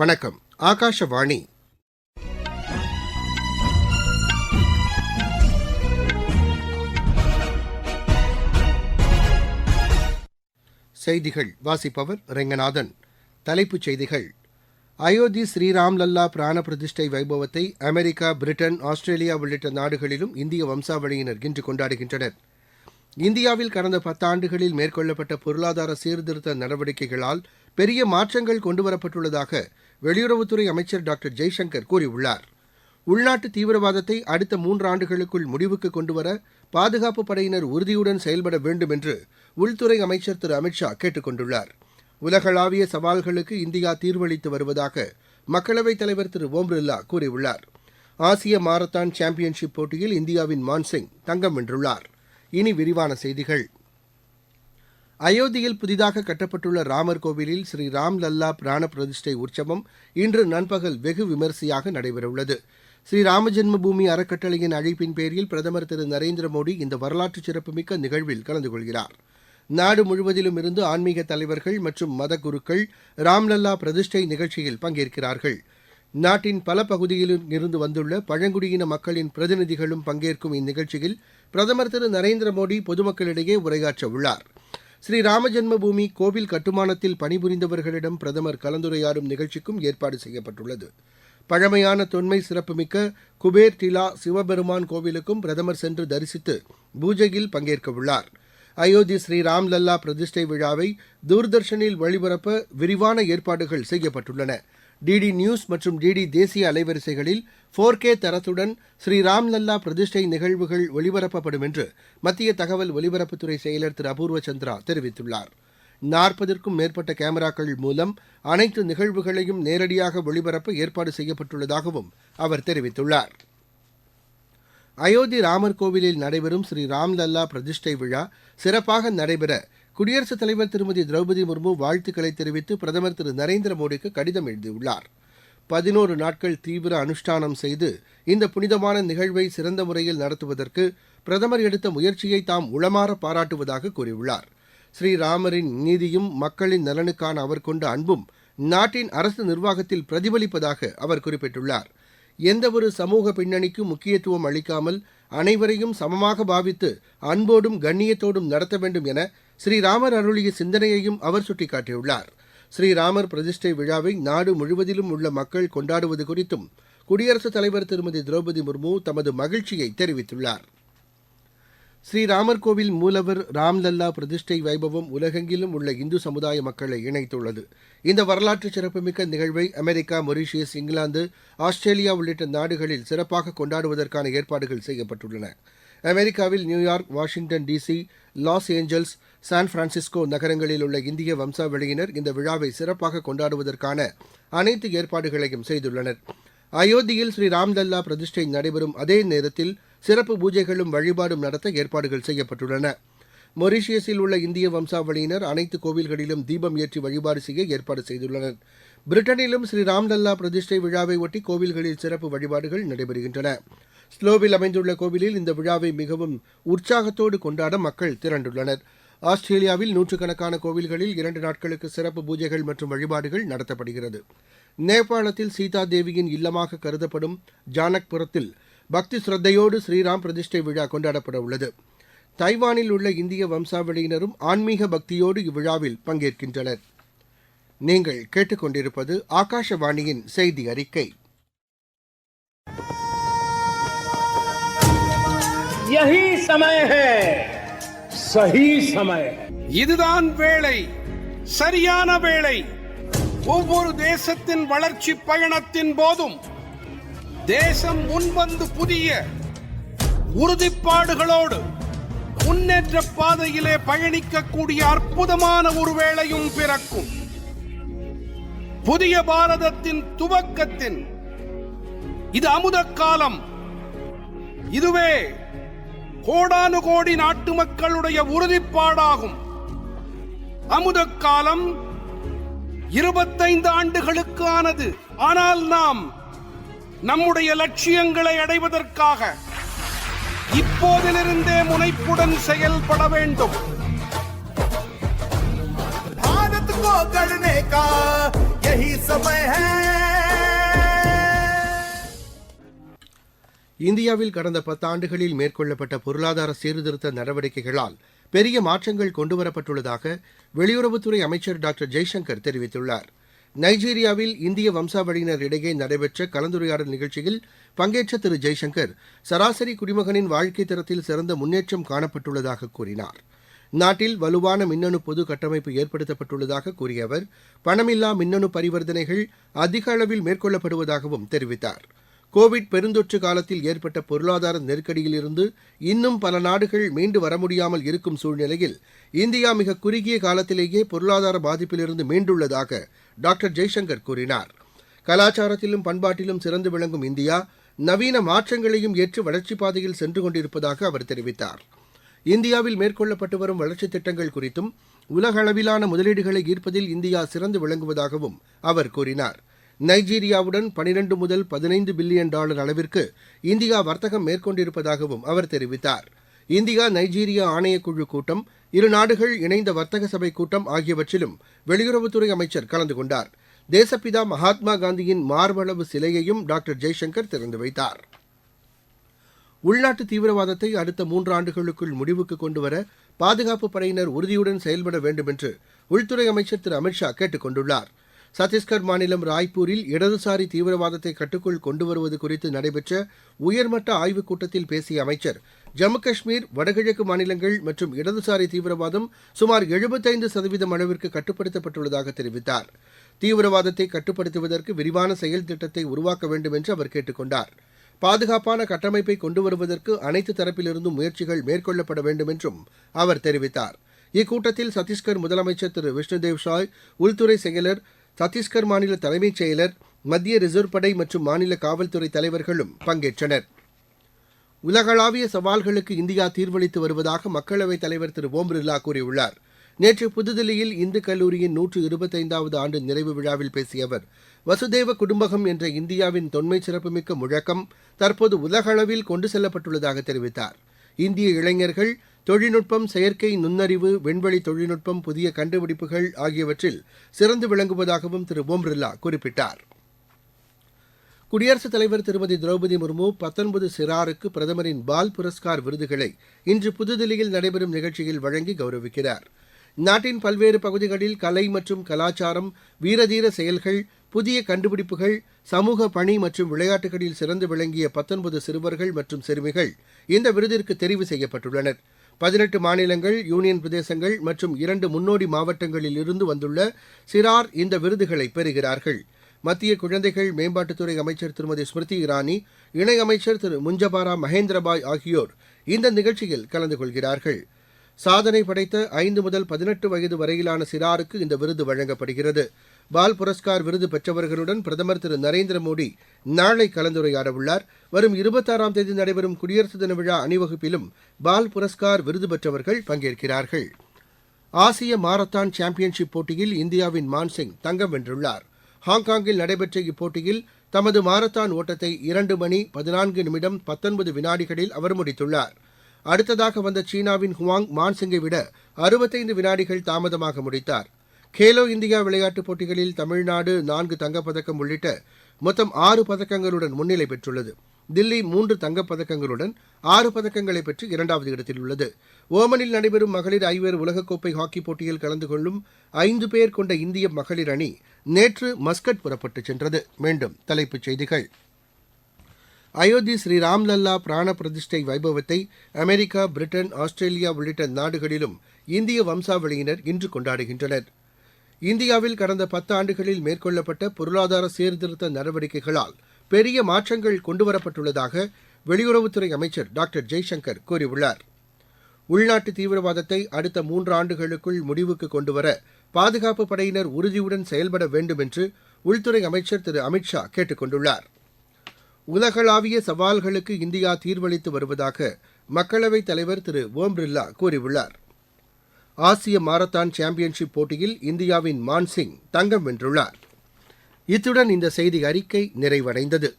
வணக்கம். ஆகாஷவாணி. செய்திகள் வாசிப்பவர் ரெங்கநாதன். தலைப்புச் செய்திகள். அயோத்தி ஸ்ரீராம்லல்லா பிராண பிரதிஷ்டை வைபவத்தை அமெரிக்கா, பிரிட்டன், ஆஸ்திரேலியா உள்ளிட்ட நாடுகளிலும் இந்திய வம்சாவளியினர் இன்று கொண்டாடுகின்றனர். இந்தியாவில் கடந்த 10 ஆண்டுகளில் மேற்கொள்ளப்பட்ட பொருளாதார சீர்திருத்த நடவடிக்கைகளால் பெரிய மாற்றங்கள் கொண்டுவரப்பட்டுள்ளதாக வெளியுறவுத்துறை அமைச்சர் டாக்டர் ஜெய்சங்கர் கூறியுள்ளார். உள்நாட்டு தீவிரவாதத்தை அடுத்த 3 ஆண்டுகளுக்குள் முடிவுக்கு கொண்டுவர பாதுகாப்புப் படையினர் உறுதியுடன் செயல்பட வேண்டும் என்று உள்துறை அமைச்சர் திரு அமித்ஷா கேட்டுக் கொண்டுள்ளார். உலகளாவிய சவால்களுக்கு இந்தியா தீர்வளித்து வருவதாக மக்களவைத் தலைவர் திரு ஓம் பிர்லா கூறியுள்ளார். ஆசிய மாரத்தான் சாம்பியன்ஷிப் போட்டியில் இந்தியாவின் மான்சிங் தங்கம் வென்றுள்ளார். இனி விரிவான செய்திகள். அயோத்தியில் புதிதாக கட்டப்பட்டுள்ள ராமர் கோவிலில் ஸ்ரீ ராம்லல்லா பிராண பிரதிஷ்டை உற்சவம் இன்று நண்பகல் வெகு விமரிசையாக நடைபெறவுள்ளது. ஸ்ரீ ராமஜென்மபூமி அறக்கட்டளையின் அழைப்பின் பேரில் பிரதமர் திரு நரேந்திர மோடி இந்த வரலாற்று சிறப்புமிக்க நிகழ்வில் கலந்து கொள்கிறார். நாடு முழுவதிலும் இருந்து ஆன்மீக தலைவர்கள் மற்றும் மத குருக்கள் ராம்லல்லா பிரதிஷ்டை நிகழ்ச்சியில் பங்கேற்கிறார்கள். நாட்டின் பல பகுதியிலும் இருந்து வந்துள்ள பழங்குடியின மக்களின் பிரதிநிதிகளும் பங்கேற்கும் இந்நிகழ்ச்சியில் பிரதமர் திரு நரேந்திர மோடி பொதுமக்களிடையே உரையாற்ற உள்ளார். ஸ்ரீ ராமஜென்மபூமி கோவில் கட்டுமானத்தில் பணிபுரிந்தவர்களிடம் பிரதமர் கலந்துரையாடும் நிகழ்ச்சிக்கும் ஏற்பாடு செய்யப்பட்டுள்ளது. பழமையான தொன்மை சிறப்புமிக்க குபேர் டிலா சிவபெருமான் கோவிலுக்கும் பிரதமர் சென்று தரிசித்து பூஜையில் பங்கேற்க உள்ளார். அயோத்தி ஸ்ரீ ராம்லல்லா பிரதிஷ்டை விழாவை தூர்தர்ஷனில் ஒளிபரப்ப விரிவான ஏற்பாடுகள் செய்யப்பட்டுள்ளன. டிடி நியூஸ் மற்றும் டிடி தேசிய அலைவரிசைகளில் 4K தரத்துடன் ஸ்ரீ ராம்லல்லா பிரதிஷ்டை நிகழ்வுகள் ஒளிபரப்பப்படும் என்று மத்திய தகவல் ஒலிபரப்புத்துறை செயலர் திரு அபூர்வ சந்திரா தெரிவித்துள்ளார். 40க்கும் மேற்பட்ட கேமராக்கள் மூலம் அனைத்து நிகழ்வுகளையும் நேரடியாக ஒளிபரப்ப ஏற்பாடு செய்யப்பட்டுள்ளதாகவும் அவர் தெரிவித்துள்ளார். அயோத்தி ராமர் கோவிலில் நடைபெறும் ஸ்ரீ ராம்லல்லா பிரதிஷ்டை விழா சிறப்பாக நடைபெற குடியரசுத் தலைவர் திருமதி திரௌபதி முர்மு வாழ்த்துக்களை தெரிவித்து பிரதமர் திரு நரேந்திர மோடிக்கு கடிதம் எழுதியுள்ளார். 11 நாட்கள் தீவிர அனுஷ்டானம் செய்து இந்த புனிதமான நிகழ்வை சிறந்த முறையில் நடத்துவதற்கு பிரதமர் எடுத்த முயற்சியை தாம் உளமாற பாராட்டுவதாக கூறியுள்ளார். ஸ்ரீராமரின் நீதியும் மக்களின் நலனுக்கான அவர் கொண்ட அன்பும் நாட்டின் அரசு நிர்வாகத்தில் பிரதிபலிப்பதாக அவர் குறிப்பிட்டுள்ளார். எந்தவொரு சமூக பின்னணிக்கும் முக்கியத்துவம் அளிக்காமல் அனைவரையும் சமமாக பாவித்து அன்போடும் கண்ணியத்தோடும் நடத்த வேண்டும் என ஸ்ரீராமர் அருளிய சிந்தனையையும் அவர் சுட்டிக்காட்டியுள்ளார். ஸ்ரீராமர் பிரதிஷ்டை விழாவை நாடு முழுவதிலும் உள்ள மக்கள் கொண்டாடுவது குறித்தும் குடியரசுத் தலைவர் திருமதி திரௌபதி முர்மு தமது மகிழ்ச்சியை தெரிவித்துள்ளார். ஸ்ரீராமர் கோவில் மூலவர் ராம்லல்லா பிரதிஷ்டை வைபவம் உலகெங்கிலும் உள்ள இந்து சமுதாய மக்களை இணைத்துள்ளது. இந்த வரலாற்று சிறப்புமிக்க நிகழ்வை அமெரிக்கா, மொரீஷியஸ், இங்கிலாந்து, ஆஸ்திரேலியா உள்ளிட்ட நாடுகளில் சிறப்பாக கொண்டாடுவதற்கான ஏற்பாடுகள் செய்யப்பட்டுள்ளன. அமெரிக்காவில் New York, Washington DC, Los Angeles, San Francisco நகரங்களில் உள்ள இந்திய வம்சாவளியினர் இந்த விழாவை சிறப்பாக கொண்டாடுவதற்கான அனைத்து ஏற்பாடுகளையும் செய்துள்ளனர். அயோத்தியில் ஸ்ரீ ராம்லல்லா பிரதிஷ்டை நடைபெறும் அதே நேரத்தில் சிறப்பு பூஜைகளும் வழிபாடும் நடத்த ஏற்பாடுகள் செய்யப்பட்டுள்ளன. மொரீஷியஸில் உள்ள இந்திய வம்சாவளியினர் அனைத்து கோவில்களிலும் தீபம் ஏற்றி வழிபாடு செய்ய ஏற்பாடு செய்துள்ளனர். பிரிட்டனிலும் ஸ்ரீ ராம்லல்லா பிரதிஷ்டை விழாவை ஒட்டி கோவில்களில் சிறப்பு வழிபாடுகள் நடைபெறுகின்றன. ஸ்லோவில் அமைந்துள்ள கோவிலில் இந்த விழாவை மிகவும் உற்சாகத்தோடு கொண்டாட மக்கள் திரண்டுள்ளனர். ஆஸ்திரேலியாவில் நூற்றுக்கணக்கான கோவில்களில் 2 நாட்களுக்கு சிறப்பு பூஜைகள் மற்றும் வழிபாடுகள் நடத்தப்படுகிறது. நேபாளத்தில் சீதா தேவியின் இல்லமாக கருதப்படும் ஜானக்புரத்தில் பக்தி ஸ்ரத்தையோடு ஸ்ரீராம் பிரதிஷ்டை விழா கொண்டாடப்பட உள்ளது. தைவானில் உள்ள இந்திய வம்சாவளியினரும் ஆன்மீக பக்தியோடு இவ்விழாவில் பங்கேற்கின்றனர். நீங்கள் கேட்டுக்கொண்டிருப்பது ஆகாஷவாணியின் செய்தி அறிக்கை. यही समय है, सही समय. இதுதான் வேளை, சரியான வேளை. ஒவ்வொரு தேசத்தின் வளர்ச்சி பயணத்தின் போதும் தேசம் முன்வந்து புதிய உறுதிப்பாடுகளோடு முன்னேற்ற பாதையிலே பயணிக்கக்கூடிய அற்புதமான ஒரு வேளையும் பிறக்கும். புதிய பாரதத்தின் துவக்கத்தின் இது அமுத காலம். இதுவே கோடானு கோடி நாட்டு மக்களுடைய உறுதிப்பாடாகும். அமுத காலம் 25 ஆண்டுகளுக்கு ஆனது. ஆனால் நாம் நம்முடைய லட்சியங்களை அடைவதற்காக இப்போதிலிருந்தே முனைப்புடன் செயல்பட வேண்டும். भारत को गढ़ने का यही समय है. இந்தியாவில் கடந்த 10 ஆண்டுகளில் மேற்கொள்ளப்பட்ட பொருளாதார சீர்திருத்த நடவடிக்கைகளால் பெரிய மாற்றங்கள் கொண்டுவரப்பட்டுள்ளதாக வெளியுறவுத்துறை அமைச்சர் டாக்டர் ஜெய்சங்கர் தெரிவித்துள்ளார். நைஜீரியாவில் இந்திய வம்சாவளியினர் இடையே நடைபெற்ற கலந்துரையாடல் நிகழ்ச்சியில் பங்கேற்ற திரு ஜெய்சங்கர் சராசரி குடிமகனின் வாழ்க்கை தரத்தில் சிறந்த முன்னேற்றம் காணப்பட்டுள்ளதாக கூறினார். நாட்டில் வலுவான மின்னணு பொது கட்டமைப்பு ஏற்படுத்தப்பட்டுள்ளதாக கூறிய அவர், பணமில்லா மின்னணு பரிவர்த்தனைகள் அதிக அளவில் மேற்கொள்ளப்படுவதாகவும் தெரிவித்தார். கோவிட் பெருந்தொற்று காலத்தில் ஏற்பட்ட பொருளாதார நெருக்கடியிலிருந்து இன்னும் பல நாடுகள் மீண்டு வர முடியாமல் இருக்கும் சூழ்நிலையில் இந்தியா மிக குறுகிய காலத்திலேயே பொருளாதார பாதிப்பிலிருந்து மீண்டுள்ளதாக டாக்டர் ஜெய்சங்கர் கூறினார். கலாச்சாரத்திலும் பண்பாட்டிலும் சிறந்து விளங்கும் இந்தியா நவீன மாற்றங்களையும் ஏற்று வளர்ச்சிப் பாதையில் சென்று கொண்டிருப்பதாக அவர் தெரிவித்தார். இந்தியாவில் மேற்கொள்ளப்பட்டு வரும் வளர்ச்சித் திட்டங்கள் குறித்தும் உலக அளவிலான முதலீடுகளை ஈர்ப்பதில் இந்தியா சிறந்து விளங்குவதாகவும் அவர் கூறினார். நைஜீரியாவுடன் 12 முதல் 15 பில்லியன் டாலர் அளவிற்கு இந்தியா வர்த்தகம் மேற்கொண்டிருப்பதாகவும் அவர் தெரிவித்தார். இந்தியா நைஜீரியா ஆணையக்குழு கூட்டம், இரு நாடுகள் இணைந்த வர்த்தக சபை கூட்டம் ஆகியவற்றிலும் வெளியுறவுத்துறை அமைச்சர் கலந்து கொண்டார். தேசப்பிதா மகாத்மா காந்தியின் மார்பளவு சிலையையும் டாக்டர் ஜெய்சங்கர் திறந்து வைத்தார். உள்நாட்டு தீவிரவாதத்தை அடுத்த 3 ஆண்டுகளுக்குள் முடிவுக்கு கொண்டுவர பாதுகாப்பு படையினர் உறுதியுடன் செயல்பட வேண்டும் என்று உள்துறை அமைச்சர் திரு அமித் ஷா கேட்டுக் கொண்டுள்ளார். சத்தீஸ்கர் மாநிலம் ராய்ப்பூரில் இடதுசாரி தீவிரவாதத்தை கட்டுக்குள் கொண்டு வருவது குறித்து நடைபெற்ற உயர்மட்ட ஆய்வுக் கூட்டத்தில் பேசிய அமைச்சர், ஜம்மு காஷ்மீர், வடகிழக்கு மாநிலங்கள் மற்றும் இடதுசாரி தீவிரவாதம் சுமார் 75% அளவிற்கு கட்டுப்படுத்தப்பட்டுள்ளதாக தெரிவித்தார். தீவிரவாதத்தை கட்டுப்படுத்துவதற்கு விரிவான செயல் திட்டத்தை உருவாக்க வேண்டும் என்று அவர் கேட்டுக் கொண்டார். பாதுகாப்பான கட்டமைப்பை கொண்டு வருவதற்கு அனைத்து தரப்பிலிருந்தும் முயற்சிகள் மேற்கொள்ளப்பட வேண்டும் என்றும் அவர் தெரிவித்தார். இக்கூட்டத்தில் சத்தீஸ்கர் முதலமைச்சர் திரு விஷ்ணுதேவ் சாய், உள்துறை செயலர், சத்தீஸ்கர் மாநில தலைமைச் செயலர், மத்திய ரிசர்வ் படை மற்றும் மாநில காவல்துறை தலைவர்களும் பங்கேற்றனர். உலகளாவிய சவால்களுக்கு இந்தியா தீர்வளித்து வருவதாக மக்களவைத் தலைவர் திரு ஓம் பிர்லா கூறியுள்ளார். நேற்று புதுதில்லியில் இந்து கல்லூரியின் 125வது ஆண்டு நிறைவு விழாவில் பேசிய அவர், வசுதேவ குடும்பகம் என்ற இந்தியாவின் தொன்மை சிறப்புமிக்க முழக்கம் தற்போது உலக அளவில் கொண்டு செல்லப்பட்டுள்ளதாக தெரிவித்தார். இந்திய இளைஞர்கள் தொழில்நுட்பம், செயற்கை நுண்ணறிவு, விண்வெளி தொழில்நுட்பம், புதிய கண்டுபிடிப்புகள் ஆகியவற்றில் சிறந்து விளங்குவதாகவும் திரு ஓம் பிர்லா குறிப்பிட்டார். குடியரசுத் தலைவர் திருமதி திரௌபதி முர்மு 19 சிறாருக்கு பிரதமரின் பால் புரஸ்கார் விருதுகளை இன்று புதுதில்லியில் நடைபெறும் நிகழ்ச்சியில் வழங்கி கௌரவிக்கிறார். நாட்டின் பல்வேறு பகுதிகளில் கலை மற்றும் கலாச்சாரம், வீரதீர செயல்கள், புதிய கண்டுபிடிப்புகள், சமூக பணி மற்றும் விளையாட்டுகளில் சிறந்து விளங்கிய 19 சிறுவர்கள் மற்றும் சிறுமிகள் இந்த விருதிற்கு தெரிவு செய்யப்பட்டுள்ளனர். 18 மாநிலங்கள், யூனியன் பிரதேசங்கள் மற்றும் 2 முன்னோடி மாவட்டங்களில் இருந்து வந்துள்ள சிறார் இந்த விருதுகளை பெறுகிறார்கள். மத்திய குழந்தைகள் மேம்பாட்டுத்துறை அமைச்சர் திருமதி ஸ்மிருதி இரானி, இணையமைச்சர் திரு முஞ்சபாரா மகேந்திரபாய் ஆகியோர் இந்த நிகழ்ச்சியில் கலந்து கொள்கிறார்கள். சாதனை படைத்த 5 முதல் 18 வயது வரையிலான சிறாருக்கு இந்த விருது வழங்கப்படுகிறது. பால் புரஸ்கார் விருது பெற்றவர்களுடன் பிரதமர் திரு நரேந்திர மோடி நாளை கலந்துரையாடவுள்ளார். வரும் 26ஆம் தேதி நடைபெறும் குடியரசு தின விழா அணிவகுப்பிலும் பால் புரஸ்கார் விருது பெற்றவர்கள் பங்கேற்கிறார்கள். ஆசிய மாரத்தான் சாம்பியன்ஷிப் போட்டியில் இந்தியாவின் மான்சிங் தங்கம் வென்றுள்ளார். ஹாங்காங்கில் நடைபெற்ற இப்போட்டியில் தமது மாரத்தான் ஓட்டத்தை 2 மணி 14 நிமிடம் 19 வினாடிகளில் அவர் முடித்துள்ளார். அடுத்ததாக வந்த சீனாவின் ஹுவாங் மான்சிங்கை விட 65 வினாடிகள் தாமதமாக முடித்தார். கேலோ இந்தியா விளையாட்டுப் போட்டிகளில் தமிழ்நாடு 4 தங்கப்பதக்கம் உள்ளிட்ட மொத்தம் 6 பதக்கங்களுடன் முன்னிலை பெற்றுள்ளது. தில்லி 3 தங்கப்பதக்கங்களுடன் 6 பதக்கங்களை பெற்று 2வது இடத்தில் உள்ளது. ஓமனில் நடைபெறும் மகளிர் ஐவர் உலகக்கோப்பை ஹாக்கிப் போட்டியில் கலந்து கொள்ளும் 5 பேர் கொண்ட இந்திய மகளிர் அணி நேற்று மஸ்கட் புறப்பட்டுச் சென்றது. மீண்டும் தலைப்புச் செய்திகள். அயோத்தி ஸ்ரீ ராம்லல்லா பிராண பிரதிஷ்டை வைபவத்தை அமெரிக்கா, பிரிட்டன், ஆஸ்திரேலியா உள்ளிட்ட நாடுகளிலும் இந்திய வம்சாவளியினர் இன்று கொண்டாடுகின்றனர். இந்தியாவில் கடந்த 10 ஆண்டுகளில் மேற்கொள்ளப்பட்ட பொருளாதார சீர்திருத்த நடவடிக்கைகளால் பெரிய மாற்றங்கள் கொண்டுவரப்பட்டுள்ளதாக வெளியுறவுத்துறை அமைச்சர் டாக்டர் ஜெய்சங்கர் கூறியுள்ளார். உள்நாட்டு தீவிரவாதத்தை அடுத்த 3 ஆண்டுகளுக்குள் முடிவுக்கு கொண்டுவர பாதுகாப்பு படையினர் உறுதியுடன் செயல்பட வேண்டும் என்று உள்துறை அமைச்சர் திரு அமித் ஷா கேட்டுக் கொண்டுள்ளார். உலகளாவிய சவால்களுக்கு இந்தியா தீர்வளித்து வருவதாக மக்களவைத் தலைவர் திரு ஓம் பிர்லா கூறியுள்ளார். ஆசிய மாரத்தான் சாம்பியன்ஷிப் போட்டியில் இந்தியாவின் மான்சிங் தங்கம் வென்றுள்ளார். இத்துடன் இந்த செய்தி அறிக்கை நிறைவடைந்தது.